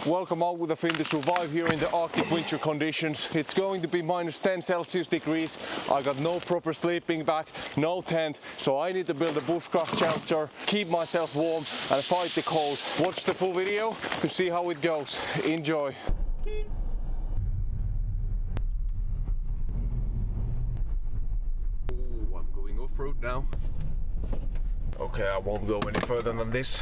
Welcome out with a Finn to survive here in the Arctic winter conditions. It's going to be minus 10 Celsius degrees. I got no proper sleeping bag, no tent, so I need to build a bushcraft shelter, keep myself warm and fight the cold. Watch the full video to see how it goes. Enjoy. Oh, I'm going off-road now. Okay, I won't go any further than this.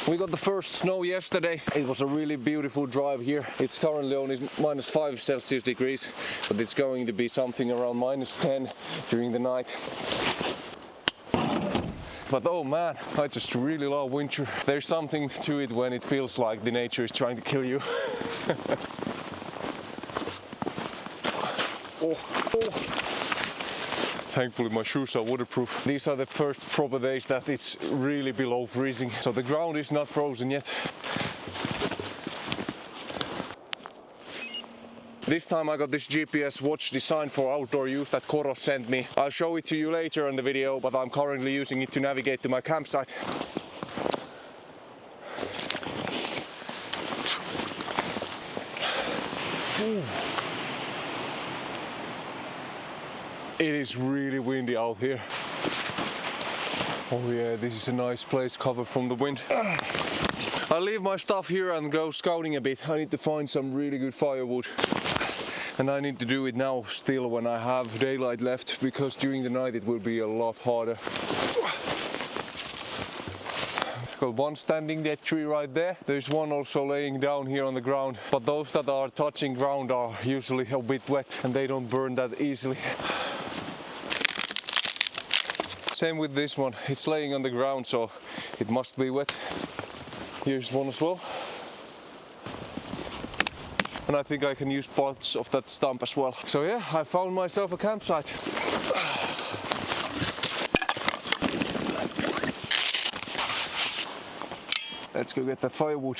We got the first snow yesterday. It was a really beautiful drive here. It's currently only minus 5 Celsius degrees, but it's going to be something around minus 10 during the night. But oh man, I just really love winter. There's something to it when it feels like the nature is trying to kill you. Oh. Thankfully my shoes are waterproof. These are the first proper days that it's really below freezing, so the ground is not frozen yet. This time I got this GPS watch designed for outdoor use that Koros sent me. I'll show it to you later in the video, but I'm currently using it to navigate to my campsite. Ooh. It is really windy out here. Oh yeah, this is a nice place covered from the wind. I'll leave my stuff here and go scouting a bit. I need to find some really good firewood. And I need to do it now still when I have daylight left, because during the night it will be a lot harder. Got one standing dead tree right there. There's one also laying down here on the ground. But those that are touching ground are usually a bit wet and they don't burn that easily. Same with this one, it's laying on the ground, so it must be wet. Here's one as well. And I think I can use parts of that stump as well. So yeah, I found myself a campsite. Let's go get the firewood.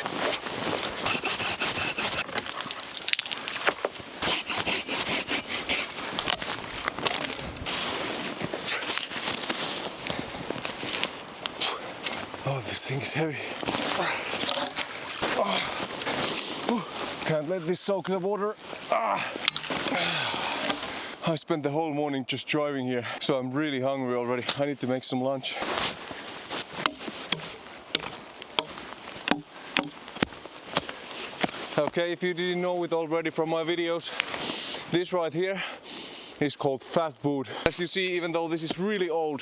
Oh, this thing is heavy. Can't let this soak the water. I spent the whole morning just driving here, so I'm really hungry already. I need to make some lunch. Okay, if you didn't know it already from my videos, this right here is called fat wood. As you see, even though this is really old,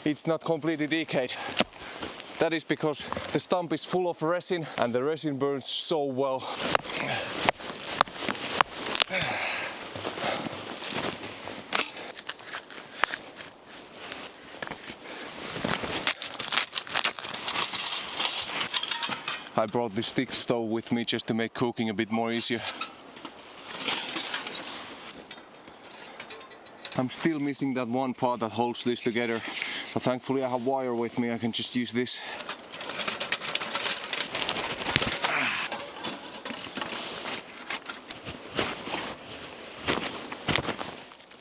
it's not completely decayed. That is because the stump is full of resin and the resin burns so well. I brought this stick stove with me just to make cooking a bit more easier. I'm still missing that one part that holds this together, but thankfully I have wire with me. I can just use this.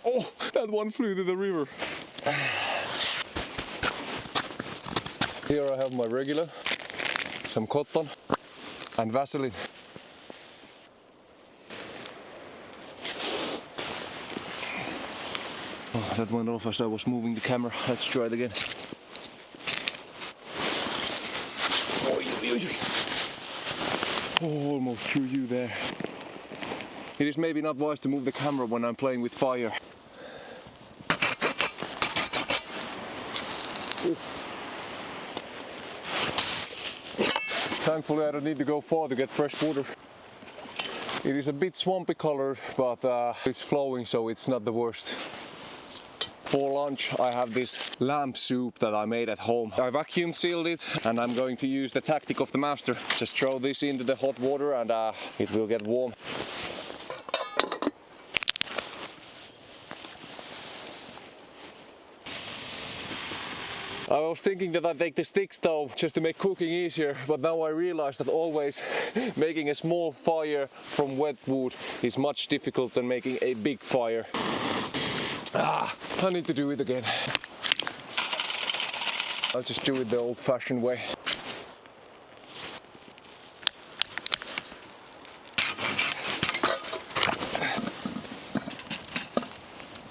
Oh, that one flew to the river. Here I have my regular, some cotton and Vaseline. Oh, that went off as I was moving the camera. Let's try it again. Oh, almost threw you there. It is maybe not wise to move the camera when I'm playing with fire. Oh. Thankfully I don't need to go far to get fresh water. It is a bit swampy color, but it's flowing, so it's not the worst. For lunch I have this lamb soup that I made at home. I vacuum sealed it and I'm going to use the tactic of the master. Just throw this into the hot water and it will get warm. I was thinking that I'd take the stick stove just to make cooking easier, but now I realize that always making a small fire from wet wood is much difficult than making a big fire. I need to do it again. I'll just do it the old-fashioned way.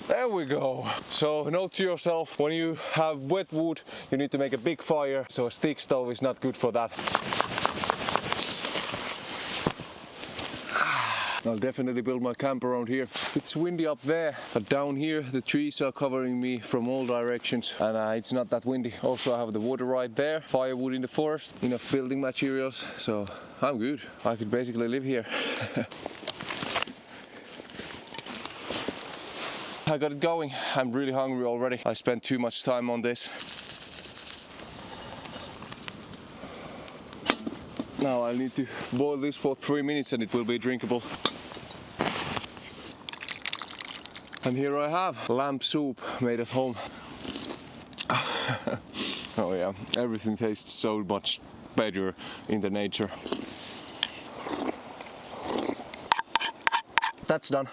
There we go. So note to yourself, when you have wet wood, you need to make a big fire, so a stick stove is not good for that. I'll definitely build my camp around here. It's windy up there, but down here the trees are covering me from all directions, and it's not that windy. Also, I have the water right there, firewood in the forest, enough building materials, so I'm good. I could basically live here. I got it going. I'm really hungry already. I spent too much time on this. Now I need to boil this for 3 minutes and it will be drinkable. And here I have lamb soup made at home. Oh yeah, everything tastes so much better in the nature. That's done.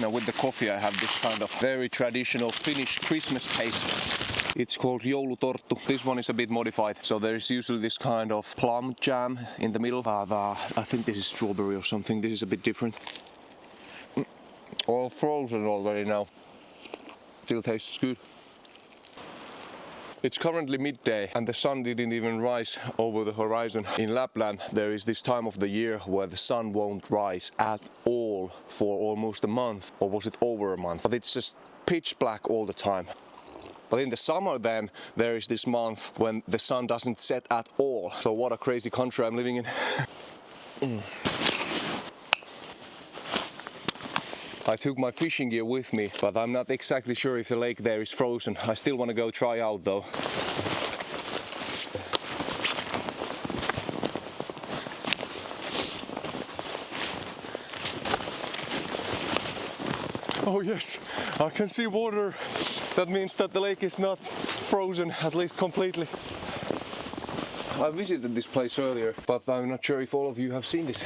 Now with the coffee I have this kind of very traditional Finnish Christmas paste. It's called joulutorttu. This one is a bit modified, so there is usually this kind of plum jam in the middle. But I think this is strawberry or something. This is a bit different. All frozen already now. Still tastes good. It's currently midday and the sun didn't even rise over the horizon. In Lapland there is this time of the year where the sun won't rise at all for almost a month, or was it over a month? But it's just pitch black all the time. But in the summer then there is this month when the sun doesn't set at all. So what a crazy country I'm living in. I took my fishing gear with me, but I'm not exactly sure if the lake there is frozen. I still want to go try out though. Oh yes, I can see water. That means that the lake is not frozen, at least completely. I visited this place earlier, but I'm not sure if all of you have seen this.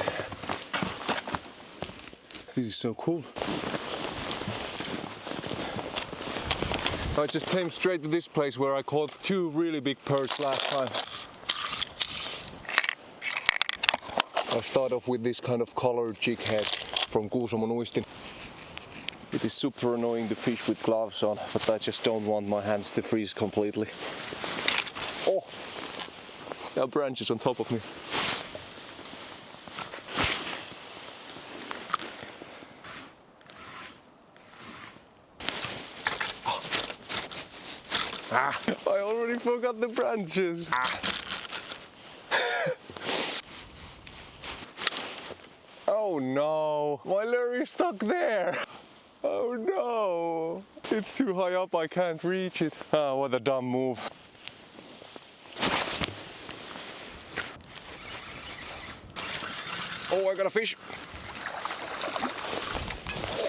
This is so cool. I just came straight to this place where I caught 2 really big perch last time. I'll start off with this kind of colored jig head from Kuusamo Nuistin. It is super annoying to fish with gloves on, but I just don't want my hands to freeze completely. Oh! There are branches on top of me. I already forgot the branches. Oh no, my lure is stuck there. Oh no, it's too high up, I can't reach it. Ah, what a dumb move. Oh, I got a fish.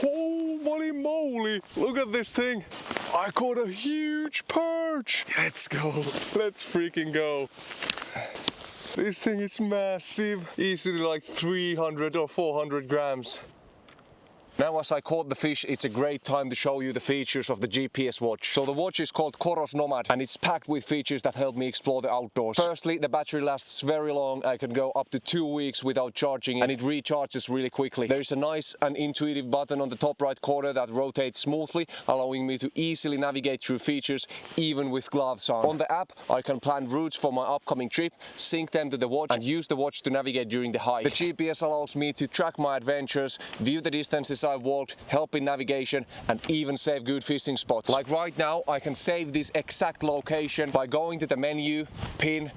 Holy moly, look at this thing. I caught a huge perch! Let's go! Let's freaking go! This thing is massive, easily like 300 or 400 grams. Now as I caught the fish, it's a great time to show you the features of the GPS watch. So the watch is called Koros Nomad and it's packed with features that help me explore the outdoors. Firstly, the battery lasts very long. I can go up to 2 weeks without charging and it recharges really quickly. There is a nice and intuitive button on the top right corner that rotates smoothly, allowing me to easily navigate through features even with gloves on. On the app, I can plan routes for my upcoming trip, sync them to the watch and use the watch to navigate during the hike. The GPS allows me to track my adventures, view the distances I've walked, help in navigation and even save good fishing spots. Like right now I can save this exact location by going to the menu, pin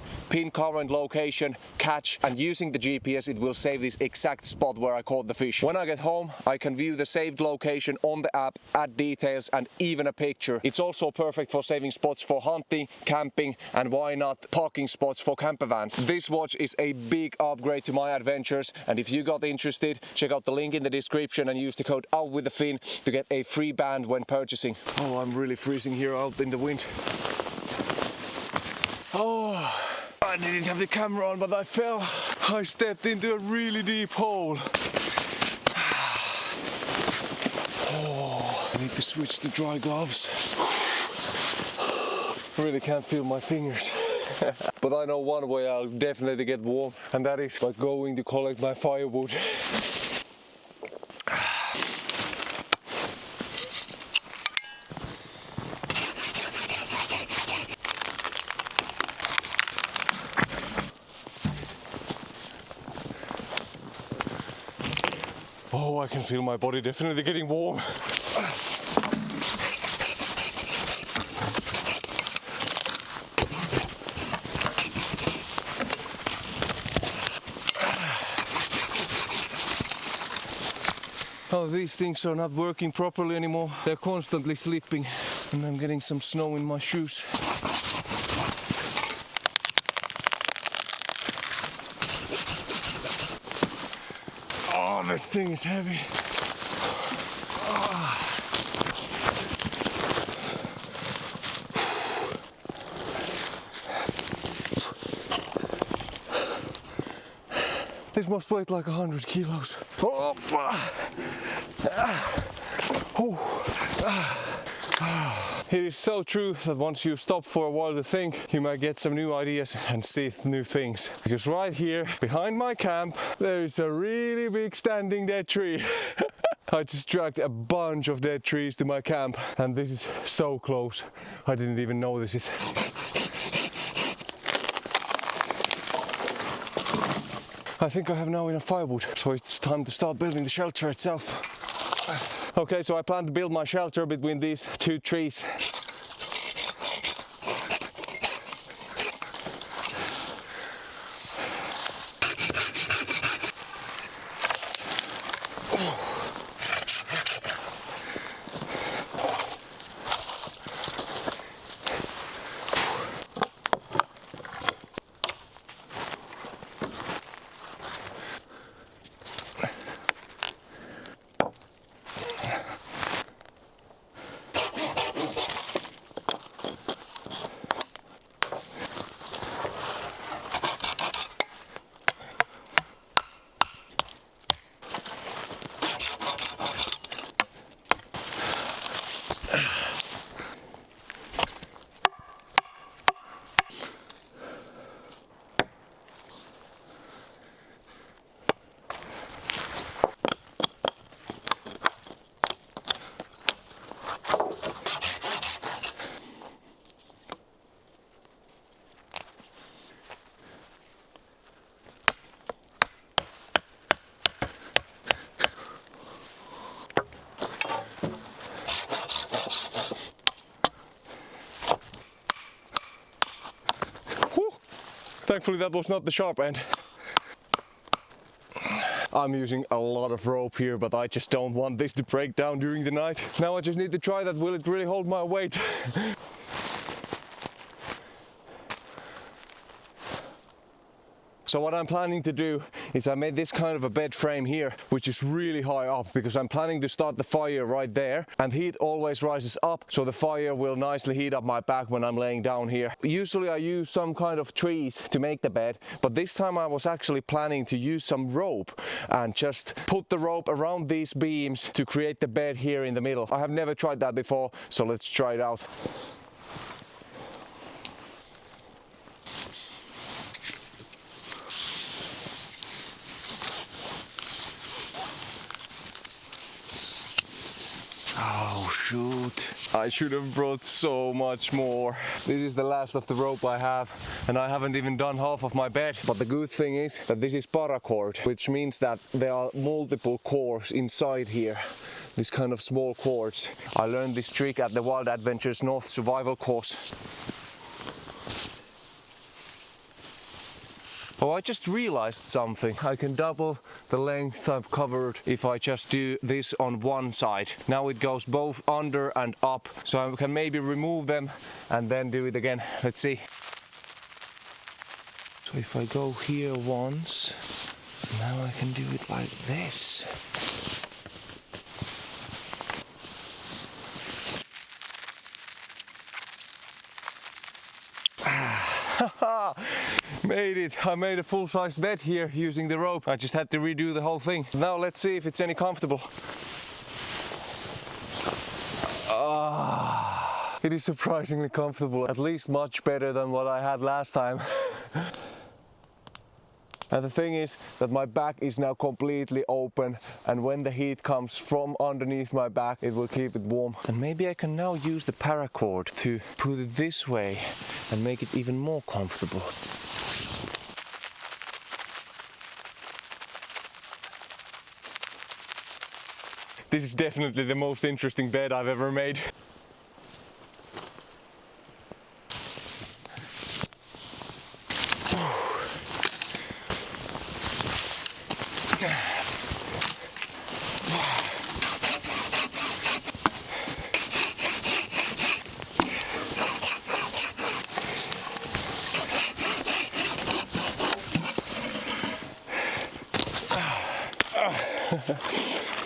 current location, catch, and using the GPS it will save this exact spot where I caught the fish. When I get home I can view the saved location on the app, add details and even a picture. It's also perfect for saving spots for hunting, camping and why not parking spots for camper vans. This watch is a big upgrade to my adventures and if you got interested, check out the link in the description and use the code OUT with the fin to get a free band when purchasing. Oh, I'm really freezing here out in the wind. Oh, I didn't have the camera on, but I fell. I stepped into a really deep hole. to switch to dry gloves. I really can't feel my fingers. But I know one way I'll definitely get warm, and that is by going to collect my firewood. Oh, I can feel my body definitely getting warm. Oh, these things are not working properly anymore. They're constantly slipping, and I'm getting some snow in my shoes. Oh, this thing is heavy. This must weigh like 100 kilos. It is so true that once you stop for a while to think, you might get some new ideas and see new things. Because right here, behind my camp, there is a really big standing dead tree. I just dragged a bunch of dead trees to my camp, and this is so close. I didn't even notice it. I think I have now enough firewood, so it's time to start building the shelter itself. Okay, so I plan to build my shelter between these two trees. Thankfully that was not the sharp end. I'm using a lot of rope here, but I just don't want this to break down during the night. Now I just need to try that. Will it really hold my weight? So what I'm planning to do is I made this kind of a bed frame here, which is really high up, because I'm planning to start the fire right there, and heat always rises up, so the fire will nicely heat up my back when I'm laying down here. Usually I use some kind of trees to make the bed, but this time I was actually planning to use some rope and just put the rope around these beams to create the bed here in the middle. I have never tried that before, so let's try it out. Oh shoot, I should have brought so much more. This is the last of the rope I have, and I haven't even done half of my bed. But the good thing is that this is paracord, which means that there are multiple cords inside here. This kind of small cords. I learned this trick at the Wild Adventures North survival course. Oh, I just realized something. I can double the length I've covered if I just do this on one side. Now it goes both under and up, so I can maybe remove them and then do it again. Let's see. So if I go here once, now I can do it like this. Made it! I made a full-size bed here using the rope. I just had to redo the whole thing. Now let's see if it's any comfortable. It is surprisingly comfortable, at least much better than what I had last time. And the thing is that my back is now completely open, and when the heat comes from underneath my back, it will keep it warm. And maybe I can now use the paracord to put it this way and make it even more comfortable. This is definitely the most interesting bed I've ever made.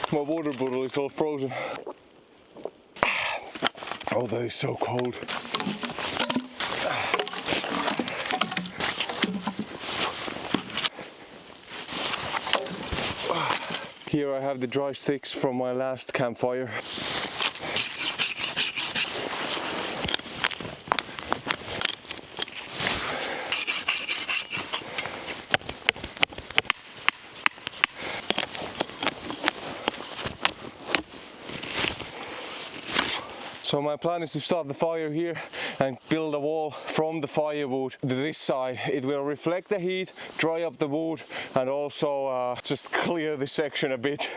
My water bottle is all frozen. Oh, that is so cold. Here I have the dry sticks from my last campfire. So my plan is to start the fire here and build a wall from the firewood to this side. It will reflect the heat, dry up the wood, and also just clear this section a bit.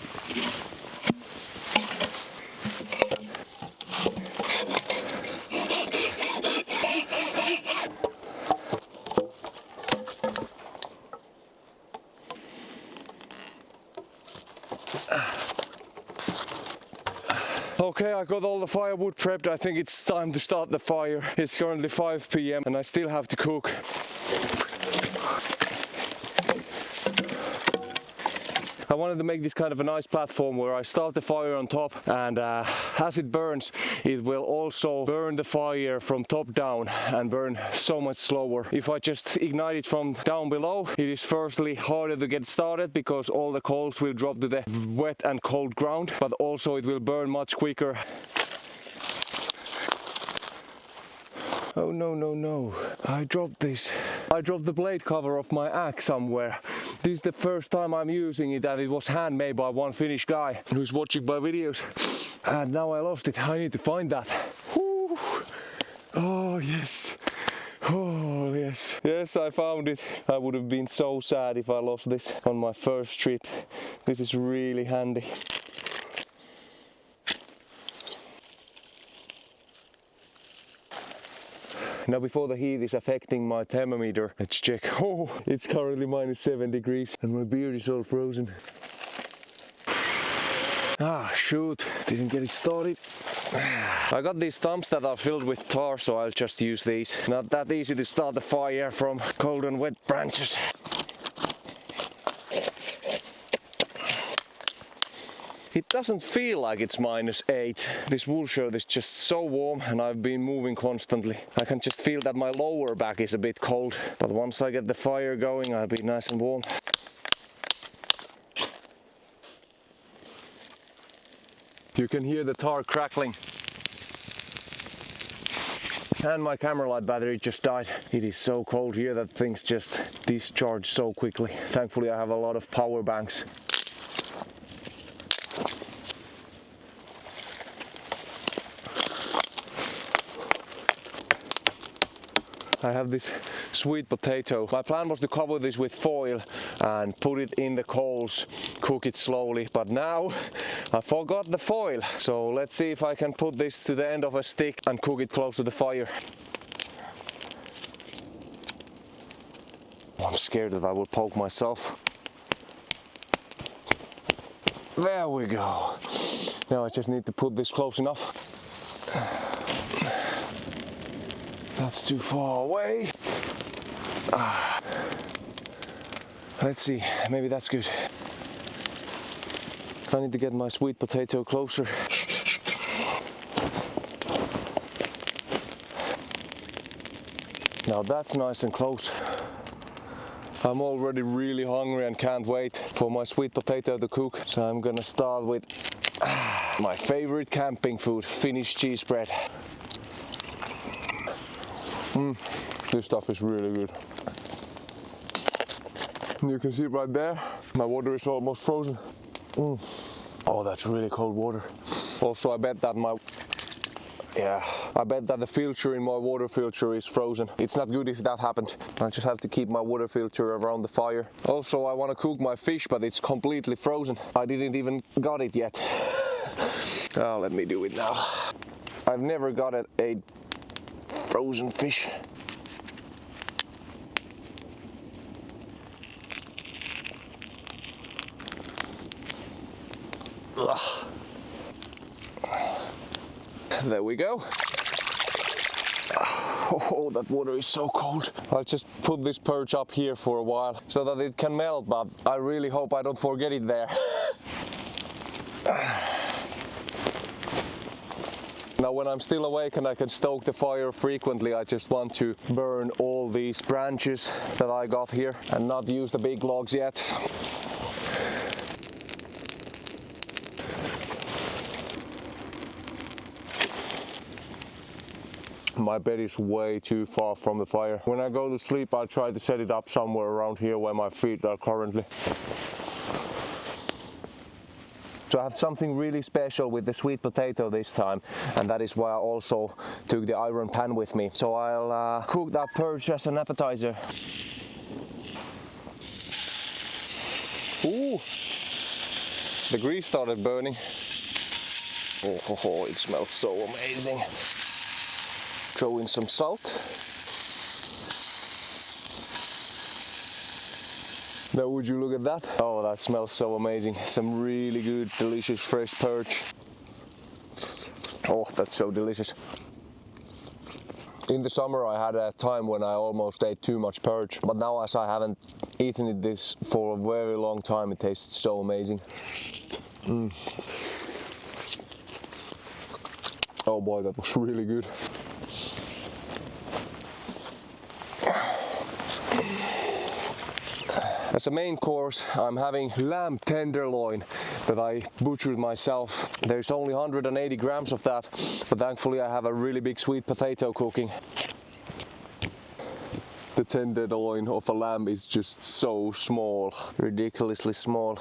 Okay, I got all the firewood prepped. I think it's time to start the fire. It's currently 5 p.m. and I still have to cook. I wanted to make this kind of a nice platform where I start the fire on top, and as it burns, it will also burn the fire from top down and burn so much slower. If I just ignite it from down below, it is firstly harder to get started because all the coals will drop to the wet and cold ground, but also it will burn much quicker. Oh no, no, no. I dropped this. I dropped the blade cover of my axe somewhere. This is the first time I'm using it, and it was handmade by one Finnish guy who's watching my videos. And now I lost it. I need to find that. Woo. Oh yes. Oh yes. Yes, I found it. I would have been so sad if I lost this on my first trip. This is really handy. Now before the heat is affecting my thermometer, let's check. Oh, it's currently -7 degrees and my beard is all frozen. Ah, shoot, didn't get it started. I got these stumps that are filled with tar, so I'll just use these. Not that easy to start the fire from cold and wet branches. It doesn't feel like it's -8. This wool shirt is just so warm and I've been moving constantly. I can just feel that my lower back is a bit cold, but once I get the fire going, I'll be nice and warm. You can hear the tar crackling. And my camera light battery just died. It is so cold here that things just discharge so quickly. Thankfully I have a lot of power banks. I have this sweet potato. My plan was to cover this with foil and put it in the coals, cook it slowly, but now I forgot the foil. So let's see if I can put this to the end of a stick and cook it close to the fire. I'm scared that I will poke myself. There we go. Now I just need to put this close enough. That's too far away. Let's see, maybe that's good. I need to get my sweet potato closer. Now that's nice and close. I'm already really hungry and can't wait for my sweet potato to cook. So I'm gonna start with my favorite camping food, Finnish cheese bread. This stuff is really good. You can see right there, my water is almost frozen. Oh, that's really cold water. Also, I bet that the filter in my water filter is frozen. It's not good if that happened. I just have to keep my water filter around the fire. Also, I want to cook my fish, but it's completely frozen. I didn't even got it yet. Oh, let me do it now. I've never got a frozen fish. Ugh. There we go. Oh, that water is so cold. I'll just put this perch up here for a while so that it can melt, but I really hope I don't forget it there. Now when I'm still awake and I can stoke the fire frequently, I just want to burn all these branches that I got here and not use the big logs yet. My bed is way too far from the fire. When I go to sleep, I try to set it up somewhere around here where my feet are currently. So I have something really special with the sweet potato this time, and that is why I also took the iron pan with me. So I'll cook that perch as an appetizer. Ooh, the grease started burning. Oh, it smells so amazing. Throw in some salt. Now would you look at that? Oh, that smells so amazing. Some really good, delicious fresh perch. Oh, that's so delicious. In the summer I had a time when I almost ate too much perch, but now as I haven't eaten this for a very long time, it tastes so amazing. Oh boy, that was really good. As a main course, I'm having lamb tenderloin that I butchered myself. There's only 180 grams of that, but thankfully I have a really big sweet potato cooking. The tenderloin of a lamb is just so small, ridiculously small.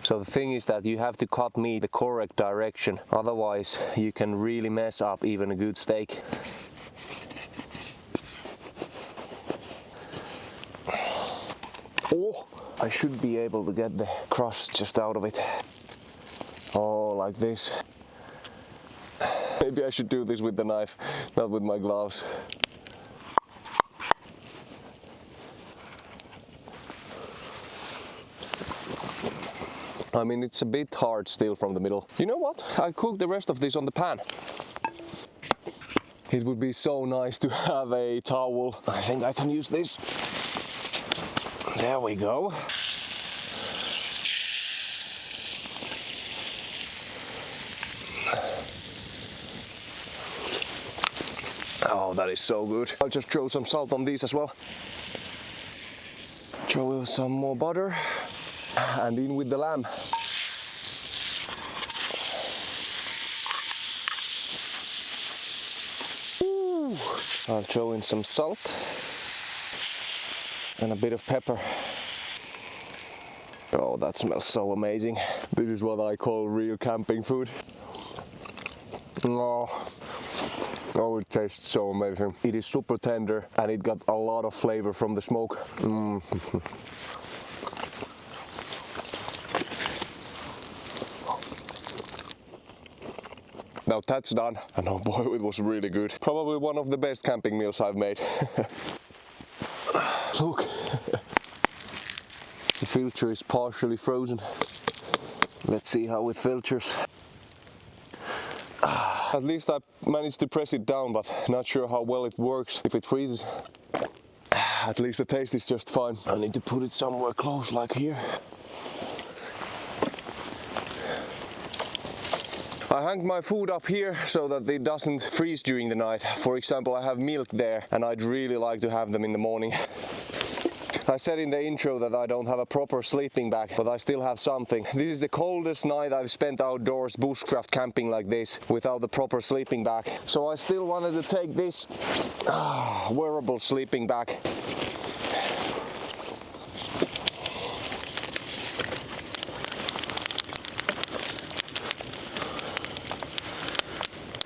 So the thing is that you have to cut meat the correct direction, otherwise you can really mess up even a good steak. Oh, I should be able to get the crust just out of it. Oh, like this. Maybe I should do this with the knife, not with my gloves. I mean, it's a bit hard still from the middle. You know what? I cooked the rest of this on the pan. It would be so nice to have a towel. I think I can use this. There we go. Oh, that is so good. I'll just throw some salt on these as well. Throw some more butter and in with the lamb. Ooh. I'll throw in some salt and a bit of pepper. Oh, that smells so amazing. This is what I call real camping food. Oh, it tastes so amazing. It is super tender and it got a lot of flavor from the smoke. Now that's done, and oh boy, it was really good. Probably one of the best camping meals I've made. Look, the filter is partially frozen. Let's see how it filters. At least I managed to press it down, but not sure how well it works if it freezes. At least the taste is just fine. I need to put it somewhere close, like here. I hung my food up here so that it doesn't freeze during the night. For example, I have milk there and I'd really like to have them in the morning. I said in the intro that I don't have a proper sleeping bag, but I still have something. This is the coldest night I've spent outdoors bushcraft camping like this without the proper sleeping bag. So I still wanted to take this wearable sleeping bag.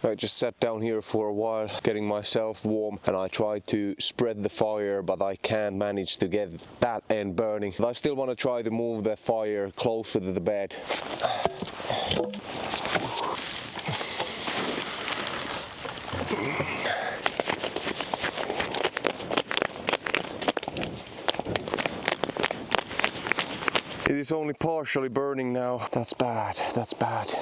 I just sat down here for a while getting myself warm and I tried to spread the fire, but I can't manage to get that end burning. But I still want to try to move the fire closer to the bed. It is only partially burning now. That's bad, that's bad.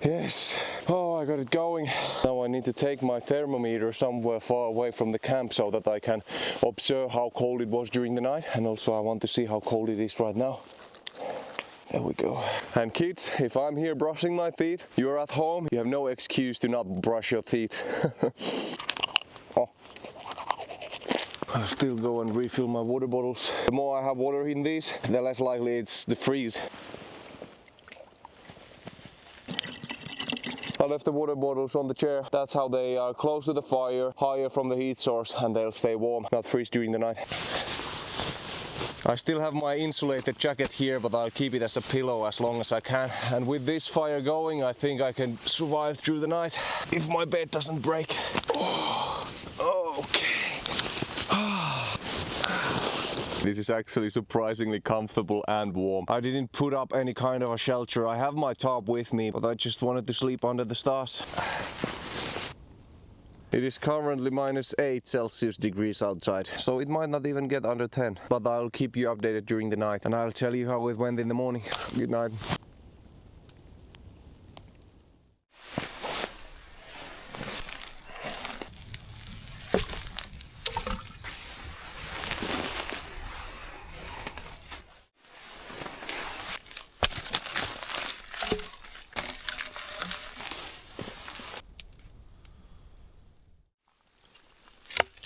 Yes, oh, I got it going. Now I need to take my thermometer somewhere far away from the camp so that I can observe how cold it was during the night, and also I want to see how cold it is right now. There we go. And kids, if I'm here brushing my teeth, you're at home, you have no excuse to not brush your teeth. Oh. I'll still go and refill my water bottles. The more I have water in these, the less likely it's to freeze. I left the water bottles on the chair. That's how they are close to the fire, higher from the heat source, and they'll stay warm, not freeze during the night. I still have my insulated jacket here, but I'll keep it as a pillow as long as I can. And with this fire going, I think I can survive through the night if my bed doesn't break. Oh, okay. This is actually surprisingly comfortable and warm. I didn't put up any kind of a shelter. I have my top with me, but I just wanted to sleep under the stars. It is currently -8 Celsius degrees outside, so it might not even get under 10. But I'll keep you updated during the night and I'll tell you how it went in the morning. Good night.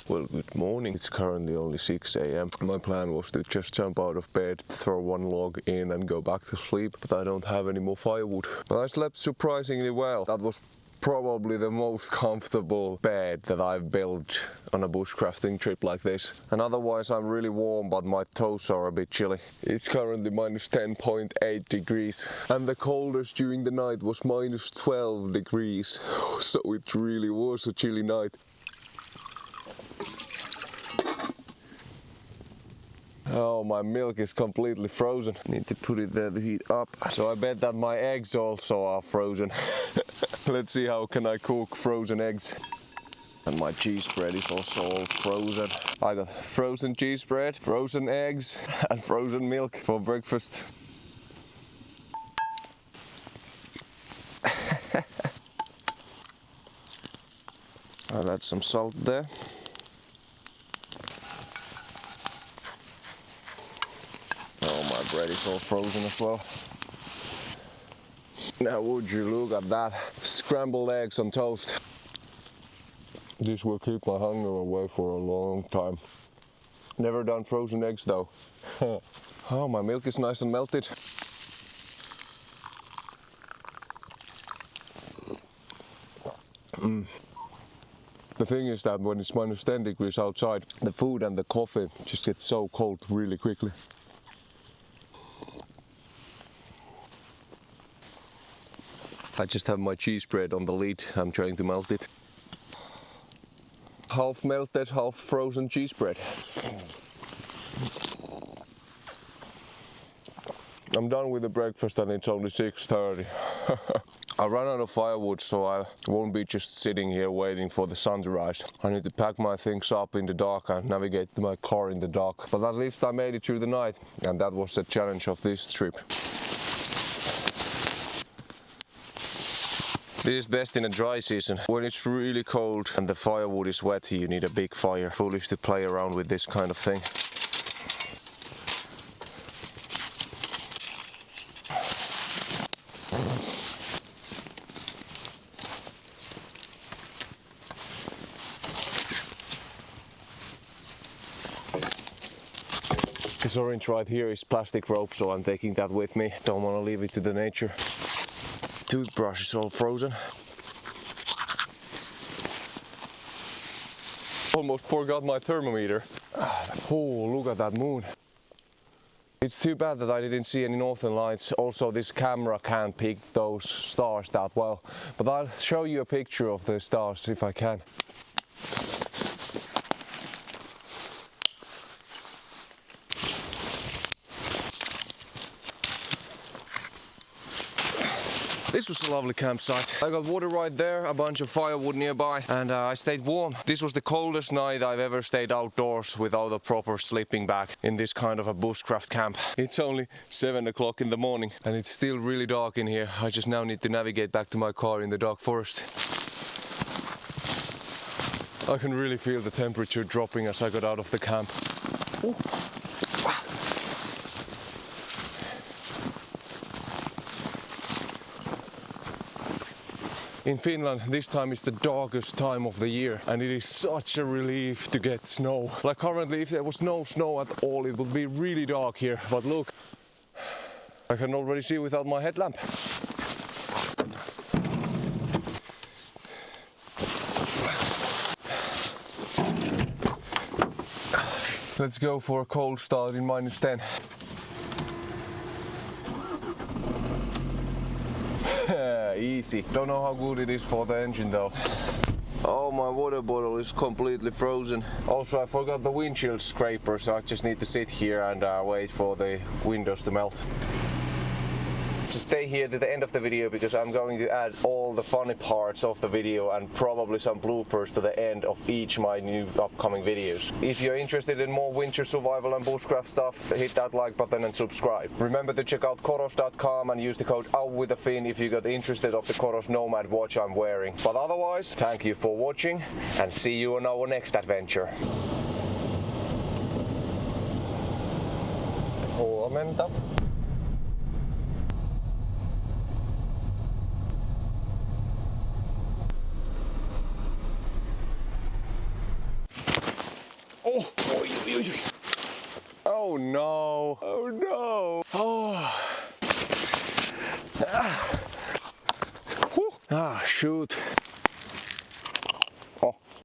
Well, good morning. It's currently only 6 AM. My plan was to just jump out of bed, throw one log in and go back to sleep, but I don't have any more firewood. But I slept surprisingly well. That was probably the most comfortable bed that I've built on a bushcrafting trip like this. And otherwise I'm really warm, but my toes are a bit chilly. It's currently -10.8 degrees and the coldest during the night was -12 degrees. So it really was a chilly night. Oh, my milk is completely frozen. Need to put it there to heat up. So I bet that my eggs also are frozen. Let's see how can I cook frozen eggs. And my cheese bread is also all frozen. I got frozen cheese bread, frozen eggs and frozen milk for breakfast. I'll add some salt there. Bread is all frozen as well. Now would you look at that, scrambled eggs on toast. This will keep my hunger away for a long time. Never done frozen eggs though. Oh, my milk is nice and melted. The thing is that when it's -10 degrees outside, the food and the coffee just get so cold really quickly. I just have my cheese bread on the lid. I'm trying to melt it. Half melted, half frozen cheese bread. I'm done with the breakfast and it's only 6:30. I ran out of firewood, so I won't be just sitting here waiting for the sun to rise. I need to pack my things up in the dark and navigate my car in the dark. But at least I made it through the night, and that was the challenge of this trip. This is best in a dry season. When it's really cold and the firewood is wet, you need a big fire. Foolish to play around with this kind of thing. This orange right here is plastic rope, so I'm taking that with me. Don't want to leave it to the nature. Toothbrush is all frozen. Almost forgot my thermometer. Oh, look at that moon. It's too bad that I didn't see any northern lights. Also, this camera can't pick those stars that well. But I'll show you a picture of the stars if I can. This was a lovely campsite. I got water right there, a bunch of firewood nearby, and I stayed warm. This was the coldest night I've ever stayed outdoors without a proper sleeping bag in this kind of a bushcraft camp. It's only 7 o'clock in the morning and it's still really dark in here. I just now need to navigate back to my car in the dark forest. I can really feel the temperature dropping as I got out of the camp. Ooh. In Finland, this time is the darkest time of the year, and it is such a relief to get snow. Like currently, if there was no snow at all, it would be really dark here. But look, I can already see without my headlamp. Let's go for a cold start in -10. Easy. Don't know how good it is for the engine though. Oh, my water bottle is completely frozen. Also, I forgot the windshield scraper, so I just need to sit here and wait for the windows to melt. So stay here to the end of the video because I'm going to add all the funny parts of the video and probably some bloopers to the end of each of my new upcoming videos. If you're interested in more winter survival and bushcraft stuff, hit that like button and subscribe. Remember to check out coldest.com and use the code AU if you got interested of the Coldest Nomad watch I'm wearing. But otherwise, thank you for watching and see you on our next adventure. Huomenta. Oh, oi, oi, oi. Oh no, oh no. Oh. Ah, shoot.